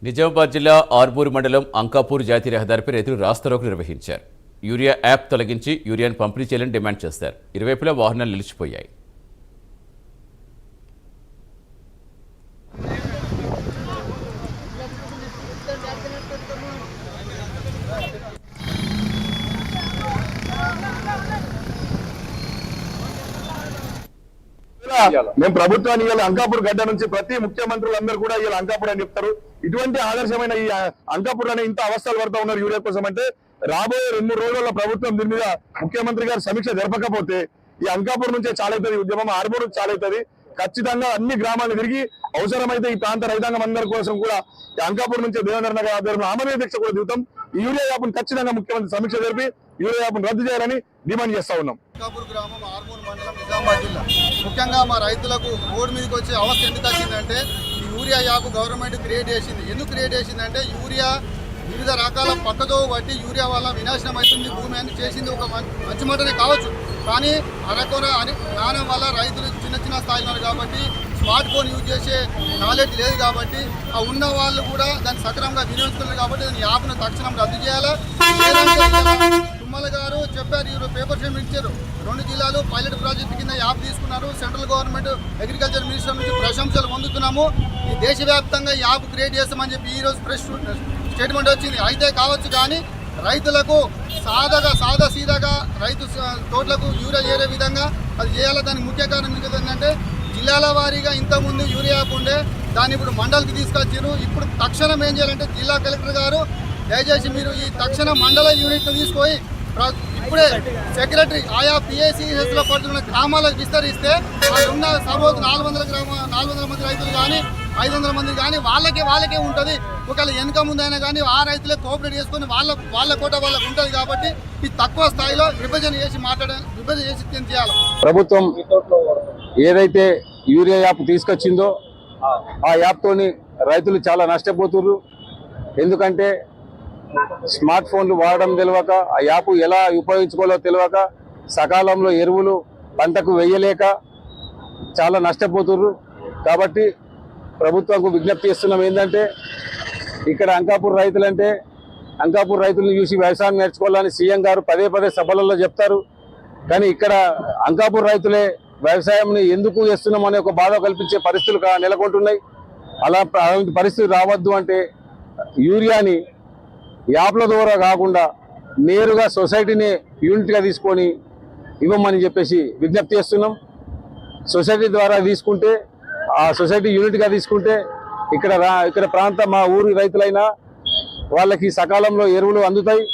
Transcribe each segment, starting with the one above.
నిజామాబాద్ జిల్లా ఆర్మూరు మండలం అంకాపూర్ జాతీయ రహదారిపై రైతులు రాస్తారోకో నిర్వహించారు. యూరియా యాప్ తొలగించి యూరియాను పంపిణీ చేయాలని డిమాండ్ చేశారు. ఇరువైపులా వాహనాలు నిలిచిపోయాయి. మేము ప్రభుత్వాన్ని ఇవాళ అంకాపూర్ గడ్డ నుంచి ప్రతి ముఖ్యమంత్రులందరూ కూడా ఇవాళ అంకాపూర్ అని చెప్తారు. ఇటువంటి ఆదర్శమైన ఈ అంకాపూర్ అనే ఇంత అవస్థలు పడతా ఉన్నారు యూరియా కోసం అంటే రాబోయే 2-3 రోజుల్లో ప్రభుత్వం దీని మీద ముఖ్యమంత్రి గారు సమీక్ష జరపకపోతే ఈ అంకాపూర్ నుంచే చాలవుతుంది ఉద్యమం, ఆర్మూర్ నుంచి చాలవుతుంది. ఖచ్చితంగా అన్ని గ్రామాలను తిరిగి అవసరమైతే ఈ ప్రాంత రైతాంగం అందరి కోసం కూడా ఈ అంకాపూర్ నుంచి దేవేంద్ర నగర్ ఆధ్వర్యంలో ఆమరణ దీక్ష కూడా దిగుతాం. ఈ యూరియా యాప్ను ఖచ్చితంగా ముఖ్యమంత్రి సమీక్ష జరిపి యూరియా యాప్ను రద్దు చేయాలని డిమాండ్ చేస్తా ఉన్నాం. అంకాపూర్ గ్రామం, ఆర్మూర్ మండలం, నిజామాబాద్ జిల్లా. ముఖ్యంగా మా రైతులకు రోడ్డు మీదకి వచ్చే అవస్థ ఎందుకు వచ్చిందంటే ఈ యూరియా యాప్ గవర్నమెంట్ క్రియేట్ చేసింది. ఎందుకు క్రియేట్ చేసిందంటే యూరియా వివిధ రకాల పక్కతో బట్టి యూరియా వల్ల వినాశనం అవుతుంది భూమి అని చేసింది. ఒక మంచి మాటనే కావచ్చు, కానీ అరకొర జ్ఞానం వల్ల రైతులు చిన్న స్థాయిలో ఉన్నారు కాబట్టి స్మార్ట్ ఫోన్ యూజ్ చేసే నాలెడ్జ్ లేదు కాబట్టి ఆ ఉన్న వాళ్ళు కూడా దాన్ని సక్రమంగా వినియోగిస్తున్నారు కాబట్టి దాని యాప్ను తక్షణం రద్దు చేయాలా. తుమ్మల గారు చెప్పారు, ఈరోజు పేపర్ షేమ్ ఇచ్చారు. 2 జిల్లాలు పైలట్ ప్రాజెక్ట్ కింద యాప్ తీసుకున్నారు. సెంట్రల్ గవర్నమెంట్ అగ్రికల్చర్ మినిస్టర్ నుంచి ప్రశంసలు పొందుతున్నాము. ఈ దేశవ్యాప్తంగా ఈ యాప్ క్రియేట్ చేస్తామని చెప్పి ఈరోజు ప్రెస్ స్టేట్మెంట్ వచ్చింది. అయితే కావచ్చు, కానీ రైతులకు సాదా సీదాగా రైతు తోటలకు యూరియా చేరే విధంగా అది చేయాలి. దానికి ముఖ్య కారణం ఏంటంటే జిల్లాల వారీగా ఇంతకుముందు యూరియా యాప్ ఉండే, దాన్ని ఇప్పుడు మండలికి తీసుకొచ్చారు. ఇప్పుడు తక్షణం ఏం చేయాలంటే జిల్లా కలెక్టర్ గారు దయచేసి మీరు ఈ తక్షణ మండల యూనిట్ను తీసుకొని ఇప్పుడే సెక్రటరీ ఆయా PACSలో పడుతున్న గ్రామాలకు విస్తరిస్తే వాళ్ళు ఉన్న సపోజ్ 400 మంది రైతులు కానీ 500 మంది కానీ వాళ్ళకే ఉంటుంది. ఒకవేళ వెనుక ముందైనా కానీ ఆ రైతులే కోఆపరేట్ చేసుకొని వాళ్ళ కోట వాళ్ళకు ఉంటుంది. కాబట్టి ఈ తక్కువ స్థాయిలో విభజన చేసి చేయాలి. ప్రభుత్వం ఏదైతే యూరియా యాప్ తీసుకొచ్చిందో ఆ యాప్తోని రైతులు చాలా నష్టపోతున్నారు. ఎందుకంటే స్మార్ట్ ఫోన్లు వాడడం తెలియక, ఆ యాప్ ఎలా ఉపయోగించుకోవాలో తెలియక, సకాలంలో ఎరువులు పంటకు వేయలేక చాలా నష్టపోతున్నారు. కాబట్టి ప్రభుత్వంకు విజ్ఞప్తి చేస్తున్నాం ఏంటంటే ఇక్కడ అంకాపూర్ రైతులంటే అంకాపూర్ రైతులను చూసి వ్యవసాయం నేర్చుకోవాలని సీఎం గారు పదే సభలలో చెప్తారు. కానీ ఇక్కడ అంకాపూర్ రైతులే వ్యవసాయంని ఎందుకు చేస్తున్నాం అనే ఒక బాధ కల్పించే పరిస్థితులు నెలకొంటున్నాయి. అలాంటి పరిస్థితి రావద్దు అంటే యూరియాని యాప్ల ద్వారా కాకుండా నేరుగా సొసైటీని యూనిట్గా తీసుకొని ఇవ్వమని చెప్పేసి విజ్ఞప్తి చేస్తున్నాం. సొసైటీ ద్వారా తీసుకుంటే, ఆ సొసైటీ యూనిట్గా తీసుకుంటే ఇక్కడ ప్రాంత మా ఊరి రైతులైనా వాళ్ళకి సకాలంలో ఎరువులు అందుతాయి.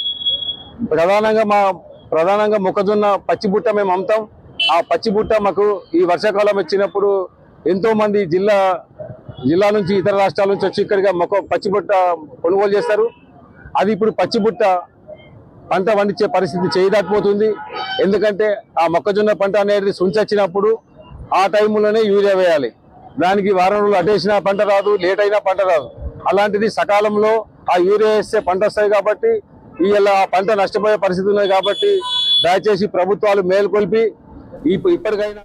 ప్రధానంగా మొక్కజొన్న పచ్చిబుట్ట మేము అమ్ముతాం. ఆ పచ్చిబుట్ట మాకు ఈ వర్షాకాలం వచ్చినప్పుడు ఎంతోమంది జిల్లా నుంచి ఇతర రాష్ట్రాల నుంచి వచ్చి ఇక్కడికి పచ్చిబుట్ట కొనుగోలు చేస్తారు. అది ఇప్పుడు పచ్చిబుట్ట పంట పండించే పరిస్థితి చేయదాటిపోతుంది. ఎందుకంటే ఆ మొక్కజొన్న పంట అనేది సుంచొచ్చినప్పుడు ఆ టైంలోనే యూరియా వేయాలి. దానికి వారం రోజులు అటేసినా పంట రాదు, లేట్ అయినా పంట రాదు. అలాంటిది సకాలంలో ఆ యూరియా వేస్తే పంట వస్తాయి. కాబట్టి ఇలా పంట నష్టపోయే పరిస్థితి ఉన్నది. కాబట్టి దయచేసి ప్రభుత్వాలు మేల్కొల్పి ఇప్పటికైనా